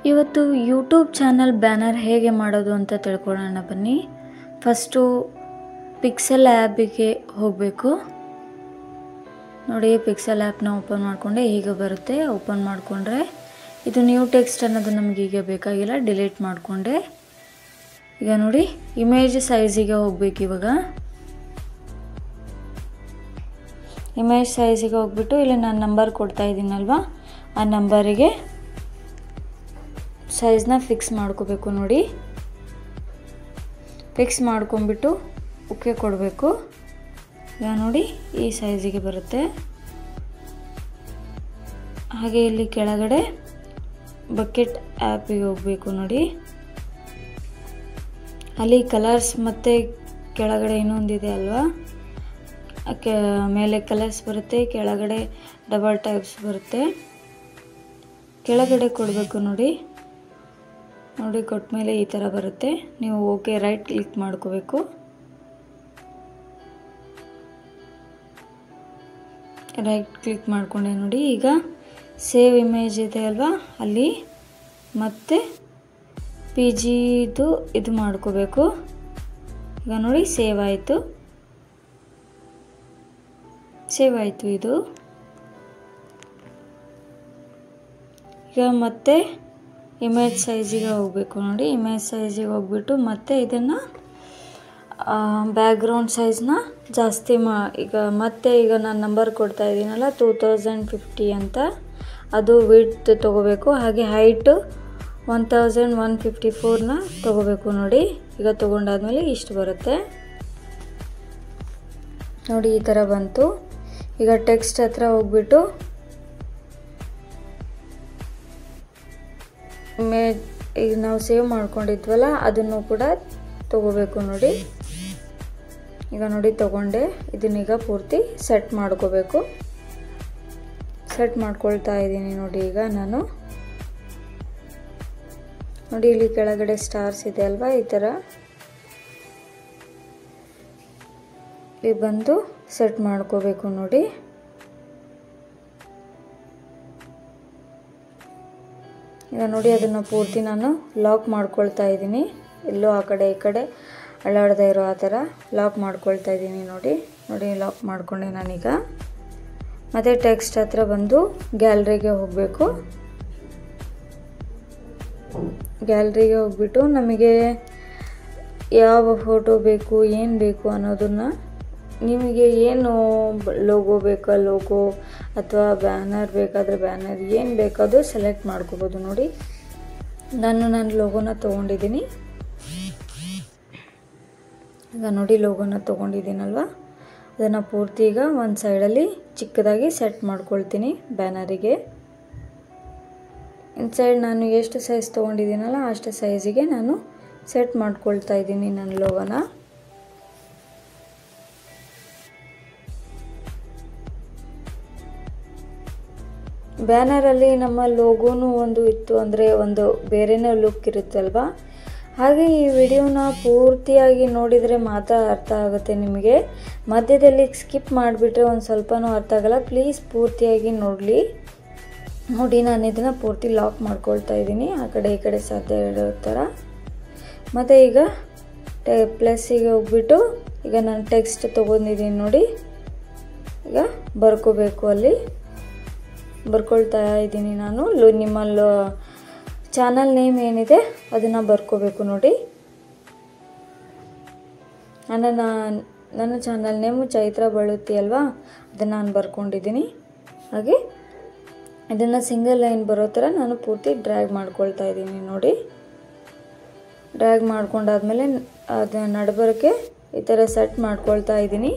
ಇವತ್ತು YouTube channel banner ಹೇಗೆ ಮಾಡೋದು ಅಂತ ತಿಳ್ಕೊಳ್ಳೋಣ ಬನ್ನಿ. ಫಸ್ಟು ಪಿಕ್ಸೆಲ್ ಆ್ಯಪಿಗೆ ಹೋಗಬೇಕು. ನೋಡಿ, ಪಿಕ್ಸೆಲ್ ಆ್ಯಪ್ನ ಓಪನ್ ಮಾಡಿಕೊಂಡೆ ಹೀಗೆ ಬರುತ್ತೆ. ಓಪನ್ ಮಾಡಿಕೊಂಡ್ರೆ ಇದು ನ್ಯೂ ಟೆಕ್ಸ್ಟ್ ಅನ್ನೋದು ನಮಗೆ ಈಗ ಬೇಕಾಗಿಲ್ಲ, ಡಿಲೀಟ್ ಮಾಡಿಕೊಂಡೆ. ಈಗ ನೋಡಿ, ಇಮೇಜ್ ಸೈಜಿಗೆ ಹೋಗ್ಬೇಕು. ಇವಾಗ ಇಮೇಜ್ ಸೈಜಿಗೆ ಹೋಗ್ಬಿಟ್ಟು ಇಲ್ಲಿ ನಾನು ನಂಬರ್ ಕೊಡ್ತಾ ಇದ್ದೀನಲ್ವ, ಆ ನಂಬರಿಗೆ ಸೈಜ್ನ ಫಿಕ್ಸ್ ಮಾಡ್ಕೋಬೇಕು. ನೋಡಿ, ಫಿಕ್ಸ್ ಮಾಡ್ಕೊಂಬಿಟ್ಟು ಓಕೆ ಕೊಡಬೇಕು. ಈಗ ನೋಡಿ, ಈ ಸೈಜಿಗೆ ಬರುತ್ತೆ. ಹಾಗೆ ಇಲ್ಲಿ ಕೆಳಗಡೆ ಬಕೆಟ್ ಆ್ಯಪಿಗೆ ಹೋಗಬೇಕು. ನೋಡಿ, ಅಲ್ಲಿ ಕಲರ್ಸ್ ಮತ್ತು ಕೆಳಗಡೆ ಇನ್ನೊಂದಿದೆ ಅಲ್ವಾ, ಮೇಲೆ ಕಲರ್ಸ್ ಬರುತ್ತೆ, ಕೆಳಗಡೆ ಡಬಲ್ ಟೈಪ್ಸ್ ಬರುತ್ತೆ. ಕೆಳಗಡೆ ಕೊಡಬೇಕು. ನೋಡಿ ನೋಡಿ ಕೊಟ್ಟ ಈ ಥರ ಬರುತ್ತೆ. ನೀವು ಓಕೆ ರೈಟ್ ಕ್ಲಿಕ್ ಮಾಡ್ಕೋಬೇಕು. ರೈಟ್ ಕ್ಲಿಕ್ ಮಾಡಿಕೊಂಡೆ. ನೋಡಿ, ಈಗ ಸೇವ್ ಇಮೇಜ್ ಇದೆ ಅಲ್ವಾ, ಅಲ್ಲಿ ಮತ್ತೆ PGದು ಇದು ಮಾಡ್ಕೋಬೇಕು. ಈಗ ನೋಡಿ, ಸೇವ್ ಆಯಿತು. ಇದು. ಈಗ ಮತ್ತೆ ಇಮೇಜ್ ಸೈಜಿಗೆ ಹೋಗಬೇಕು. ನೋಡಿ, ಇಮೇಜ್ ಸೈಜಿಗೆ ಹೋಗ್ಬಿಟ್ಟು ಮತ್ತೆ ಇದನ್ನು ಬ್ಯಾಕ್ಗ್ರೌಂಡ್ ಸೈಜ್ನ ಜಾಸ್ತಿ ಈಗ ನಾನು ನಂಬರ್ ಕೊಡ್ತಾ ಇದ್ದೀನಲ್ಲ 2050 ಅಂತ, ಅದು ವಿಡ್ತ್ ತೊಗೋಬೇಕು. ಹಾಗೆ ಹೈಟು 1154ನ ತೊಗೋಬೇಕು. ನೋಡಿ, ಈಗ ತೊಗೊಂಡಾದ್ಮೇಲೆ ಇಷ್ಟು ಬರುತ್ತೆ. ನೋಡಿ, ಈ ಥರ ಬಂತು. ಈಗ ಟೆಕ್ಸ್ಟ್ ಹತ್ರ ಹೋಗ್ಬಿಟ್ಟು ಈಗ ನಾವು ಸೇವ್ ಮಾಡ್ಕೊಂಡಿದ್ವಲ್ಲ ಅದನ್ನು ಕೂಡ ತೊಗೋಬೇಕು. ನೋಡಿ, ಈಗ ನೋಡಿ ತೊಗೊಂಡೆ. ಇದನ್ನೀಗ ಪೂರ್ತಿ ಸೆಟ್ ಮಾಡ್ಕೋಬೇಕು. ಸೆಟ್ ಮಾಡ್ಕೊಳ್ತಾ ಇದ್ದೀನಿ. ನೋಡಿ, ಈಗ ನಾನು ನೋಡಿ ಇಲ್ಲಿ ಕೆಳಗಡೆ ಸ್ಟಾರ್ಸ್ ಇದೆ ಅಲ್ವಾ, ಈ ಥರ ಇಲ್ಲಿ ಬಂದು ಸೆಟ್ ಮಾಡ್ಕೋಬೇಕು. ನೋಡಿ, ಈಗ ನೋಡಿ ಅದನ್ನು ಪೂರ್ತಿ ನಾನು ಲಾಕ್ ಮಾಡ್ಕೊಳ್ತಾ ಇದ್ದೀನಿ. ಎಲ್ಲೋ ಆ ಕಡೆ ಈ ಕಡೆ ಅಳ್ಳಾಡದೇ ಇರೋ ಆ ಥರ ಲಾಕ್ ಮಾಡ್ಕೊಳ್ತಾ ಇದ್ದೀನಿ. ನೋಡಿ ಲಾಕ್ ಮಾಡಿಕೊಂಡೆ ನಾನೀಗ. ಮತ್ತು ಟೆಕ್ಸ್ಟ್ ಹತ್ರ ಬಂದು ಗ್ಯಾಲರಿಗೆ ಹೋಗಬೇಕು. ಗ್ಯಾಲರಿಗೆ ಹೋಗ್ಬಿಟ್ಟು ನಮಗೆ ಯಾವ ಫೋಟೋ ಬೇಕು, ಏನು ಬೇಕು ಅನ್ನೋದನ್ನು, ನಿಮಗೆ ಏನು ಲೋಗೋ ಬೇಕಾ ಲೋಗೋ, ಅಥವಾ ಬ್ಯಾನರ್ ಬೇಕಾದರೆ ಬ್ಯಾನರ್, ಏನು ಬೇಕಾದರೂ ಸೆಲೆಕ್ಟ್ ಮಾಡ್ಕೋಬೋದು. ನೋಡಿ, ನಾನು ಲೋಗೋನ ತೊಗೊಂಡಿದ್ದೀನಿ. ಈಗ ನೋಡಿ, ಲೋಗೋನ ತೊಗೊಂಡಿದ್ದೀನಲ್ವ, ಅದನ್ನು ಪೂರ್ತಿ ಈಗ ಒಂದು ಸೈಡಲ್ಲಿ ಚಿಕ್ಕದಾಗಿ ಸೆಟ್ ಮಾಡ್ಕೊಳ್ತೀನಿ ಬ್ಯಾನರಿಗೆ. ಇನ್ಸೈಡ್ ನಾನು ಎಷ್ಟು ಸೈಜ್ ತೊಗೊಂಡಿದ್ದೀನಲ್ಲ ಅಷ್ಟು ಸೈಜಿಗೆ ನಾನು ಸೆಟ್ ಮಾಡ್ಕೊಳ್ತಾ ಇದ್ದೀನಿ ನನ್ನ ಲೋಗೋನ. ಬ್ಯಾನರಲ್ಲಿ ನಮ್ಮ ಲೋಗೋನು ಒಂದು ಇತ್ತು ಅಂದರೆ ಒಂದು ಬೇರೆನೇ ಲುಕ್ ಇರುತ್ತಲ್ವ. ಹಾಗೆ ಈ ವಿಡಿಯೋನ ಪೂರ್ತಿಯಾಗಿ ನೋಡಿದರೆ ಮಾತ್ರ ಅರ್ಥ ಆಗುತ್ತೆ ನಿಮಗೆ. ಮಧ್ಯದಲ್ಲಿ ಸ್ಕಿಪ್ ಮಾಡಿಬಿಟ್ರೆ ಒಂದು ಸ್ವಲ್ಪನೂ ಅರ್ಥ ಆಗಲ್ಲ. ಪ್ಲೀಸ್ ಪೂರ್ತಿಯಾಗಿ ನೋಡಿ, ನಾನು ಇದನ್ನು ಪೂರ್ತಿ ಲಾಕ್ ಮಾಡ್ಕೊಳ್ತಾ ಇದ್ದೀನಿ, ಆ ಕಡೆ ಈ ಕಡೆ ಸಾಧ್ಯ ಇರೋ ಥರ. ಮತ್ತು ಈಗ ಪ್ಲಸ್ಸಿಗೆ ಹೋಗ್ಬಿಟ್ಟು ಈಗ ನಾನು ಟೆಕ್ಸ್ಟ್ ತೊಗೊಂಡಿದ್ದೀನಿ. ನೋಡಿ, ಈಗ ಬರ್ಕೋಬೇಕು. ಅಲ್ಲಿ ಬರ್ಕೊಳ್ತಾ ಇದ್ದೀನಿ ನಾನು. ನಿಮ್ಮ ಚಾನಲ್ ನೇಮ್ ಏನಿದೆ ಅದನ್ನು ಬರ್ಕೋಬೇಕು. ನೋಡಿ, ನನ್ನ ಚಾನಲ್ ನೇಮು ಚೈತ್ರ ಬಳುತ್ತಿ ಅಲ್ವಾ, ಅದನ್ನು ನಾನು ಬರ್ಕೊಂಡಿದ್ದೀನಿ. ಹಾಗೆ ಇದನ್ನು ಸಿಂಗಲ್ ಲೈನ್ ಬರೋ ಥರ ನಾನು ಪೂರ್ತಿ ಡ್ರ್ಯಾಗ್ ಮಾಡ್ಕೊಳ್ತಾ ಇದ್ದೀನಿ. ನೋಡಿ, ಡ್ರ್ಯಾಗ್ ಮಾಡ್ಕೊಂಡಾದ್ಮೇಲೆ ಅದು ನಡಬರಕ್ಕೆ ಈ ಥರ ಸೆಟ್ ಮಾಡ್ಕೊಳ್ತಾ ಇದ್ದೀನಿ.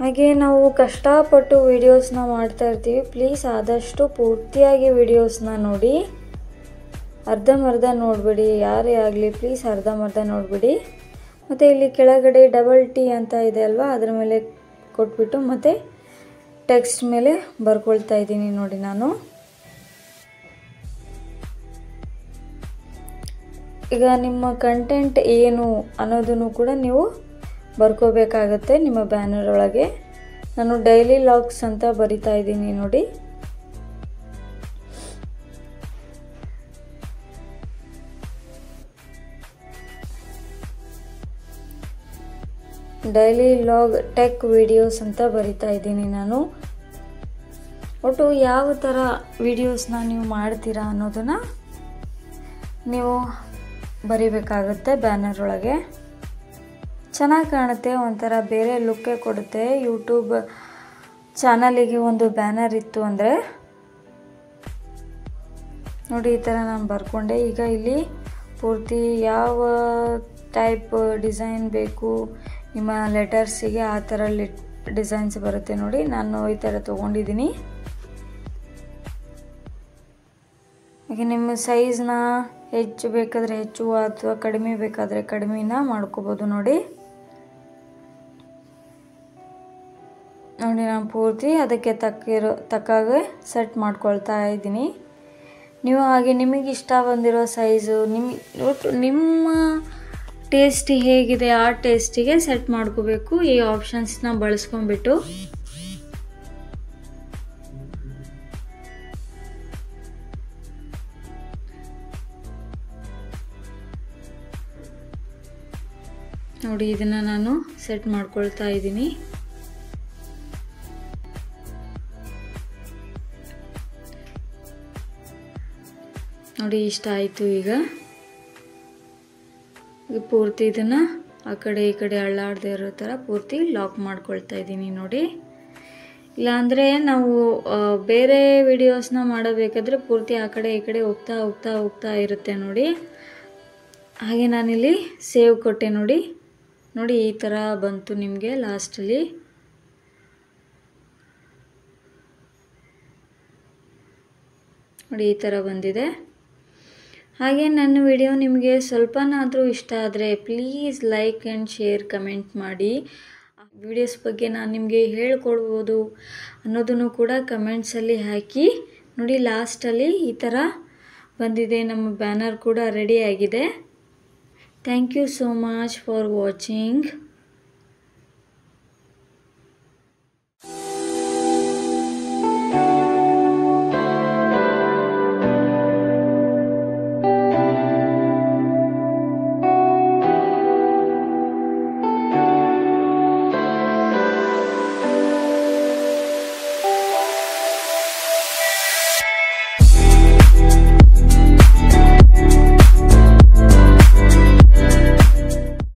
ಹಾಗೆ ನಾವು ಕಷ್ಟಪಟ್ಟು ವಿಡಿಯೋಸ್ನ ಮಾಡ್ತಾ ಇರ್ತೀವಿ. ಪ್ಲೀಸ್ ಆದಷ್ಟು ಪೂರ್ತಿಯಾಗಿ ವಿಡಿಯೋಸ್ನ ನೋಡಿ, ಅರ್ಧಂಬರ್ಧ ನೋಡಬೇಡಿ. ಯಾರೇ ಆಗಲಿ ಪ್ಲೀಸ್ ಅರ್ಧಂಬರ್ಧ ನೋಡಬೇಡಿ. ಮತ್ತು ಇಲ್ಲಿ ಕೆಳಗಡೆ T ಅಂತ ಇದೆ ಅಲ್ವಾ, ಅದರ ಮೇಲೆ ಕೊಟ್ಬಿಟ್ಟು ಮತ್ತು ಟೆಕ್ಸ್ಟ್ ಮೇಲೆ ಬರ್ಕೊಳ್ತಾ ಇದ್ದೀನಿ. ನೋಡಿ, ನಾನು ಈಗ ನಿಮ್ಮ ಕಂಟೆಂಟ್ ಏನು ಅನ್ನೋದನ್ನು ಕೂಡ ನೀವು ಬರ್ಕೋಬೇಕಾಗತ್ತೆ ನಿಮ್ಮ ಬ್ಯಾನರ್ ಒಳಗೆ. ನಾನು ಡೈಲಿ ಲಾಗ್ಸ್ ಅಂತ ಬರಿತಾ ಇದ್ದೀನಿ ನೋಡಿ. ಡೈಲಿ ಲಾಗ್ ಟೆಕ್ ವಿಡಿಯೋಸ್ ಅಂತ ಬರಿತಾ ಇದ್ದೀನಿ ನಾನು. ಒಟ್ಟು ಯಾವ ಥರ ವಿಡಿಯೋಸ್ನ ನೀವು ಮಾಡ್ತೀರಾ ಅನ್ನೋದನ್ನು ನೀವು ಬರಿಬೇಕಾಗುತ್ತೆ ಬ್ಯಾನರ್ ಒಳಗೆ. ಚೆನ್ನಾಗಿ ಕಾಣುತ್ತೆ, ಒಂಥರ ಬೇರೆ ಲುಕ್ಕೇ ಕೊಡುತ್ತೆ. ಯೂಟ್ಯೂಬ್ ಚಾನಲಿಗೆ ಒಂದು ಬ್ಯಾನರ್ ಇತ್ತು ಅಂದರೆ ನೋಡಿ ಈ ಥರ ನಾನು ಬರ್ಕೊಂಡೆ. ಈಗ ಇಲ್ಲಿ ಪೂರ್ತಿ ಯಾವ ಟೈಪ್ ಡಿಸೈನ್ ಬೇಕು ನಿಮ್ಮ ಲೆಟರ್ಸಿಗೆ ಆ ಥರ ಡಿಸೈನ್ಸ್ ಬರುತ್ತೆ ನೋಡಿ. ನಾನು ಈ ಥರ ತೊಗೊಂಡಿದ್ದೀನಿ. ಈಗ ನಿಮ್ಮ ಸೈಜ್ನ ಹೆಚ್ಚು ಬೇಕಾದರೆ ಹೆಚ್ಚು ಅಥವಾ ಕಡಿಮೆ ಬೇಕಾದರೆ ಕಡಿಮೆನ ಮಾಡ್ಕೋಬೋದು ನೋಡಿ. ನಾನು ಪೂರ್ತಿ ಅದಕ್ಕೆ ತಕ್ಕಾಗೆ ಸೆಟ್ ಮಾಡ್ಕೊಳ್ತಾ ಇದ್ದೀನಿ. ನೀವು ಹಾಗೆ ನಿಮಗೆ ಇಷ್ಟ ಬಂದಿರೋ ಸೈಜು ನಿಮ್ಮ ಟೇಸ್ಟ್ ಹೇಗಿದೆ ಆ ಟೇಸ್ಟಿಗೆ ಸೆಟ್ ಮಾಡ್ಕೋಬೇಕು ಈ ಆಪ್ಷನ್ಸ್ನ ಬಳಸ್ಕೊಂಡ್ಬಿಟ್ಟು. ನೋಡಿ ಇದನ್ನು ನಾನು ಸೆಟ್ ಮಾಡ್ಕೊಳ್ತಾ ಇದ್ದೀನಿ. ನೋಡಿ ಇಷ್ಟ ಆಯಿತು. ಈಗ ಪೂರ್ತಿ ಇದನ್ನು ಆ ಕಡೆ ಈ ಕಡೆ ಅಳ್ಳಾಡದೇ ಇರೋ ಥರ ಪೂರ್ತಿ ಲಾಕ್ ಮಾಡ್ಕೊಳ್ತಾ ಇದ್ದೀನಿ ನೋಡಿ. ಇಲ್ಲಾಂದರೆ ನಾವು ಬೇರೆ ವಿಡಿಯೋಸ್ನ ಮಾಡಬೇಕಾದ್ರೆ ಪೂರ್ತಿ ಆ ಕಡೆ ಈ ಕಡೆ ಹೋಗ್ತಾ ಇರುತ್ತೆ ನೋಡಿ. ಹಾಗೆ ನಾನಿಲ್ಲಿ ಸೇವ್ ಕೊಟ್ಟೆ ನೋಡಿ. ನೋಡಿ ಈ ಥರ ಬಂತು ನಿಮಗೆ ಲಾಸ್ಟಲ್ಲಿ. ನೋಡಿ ಈ ಥರ ಬಂದಿದೆ. ಹಾಗೆ ನನ್ನ ವಿಡಿಯೋ ನಿಮಗೆ ಸ್ವಲ್ಪನಾದರೂ ಇಷ್ಟ ಆದರೆ please like and share comment ಮಾಡಿ. ವಿಡಿಯೋಸ್ ಬಗ್ಗೆ ನಾನು ನಿಮಗೆ ಹೇಳ್ಕೊಡ್ಬೋದು ಅನ್ನೋದನ್ನು ಕೂಡ ಕಮೆಂಟ್ಸಲ್ಲಿ ಹಾಕಿ. ನೋಡಿ ಲಾಸ್ಟಲ್ಲಿ ಈ ಥರ ಬಂದಿದೆ. ನಮ್ಮ ಬ್ಯಾನರ್ ಕೂಡ ರೆಡಿ ಆಗಿದೆ. Thank you so much for watching.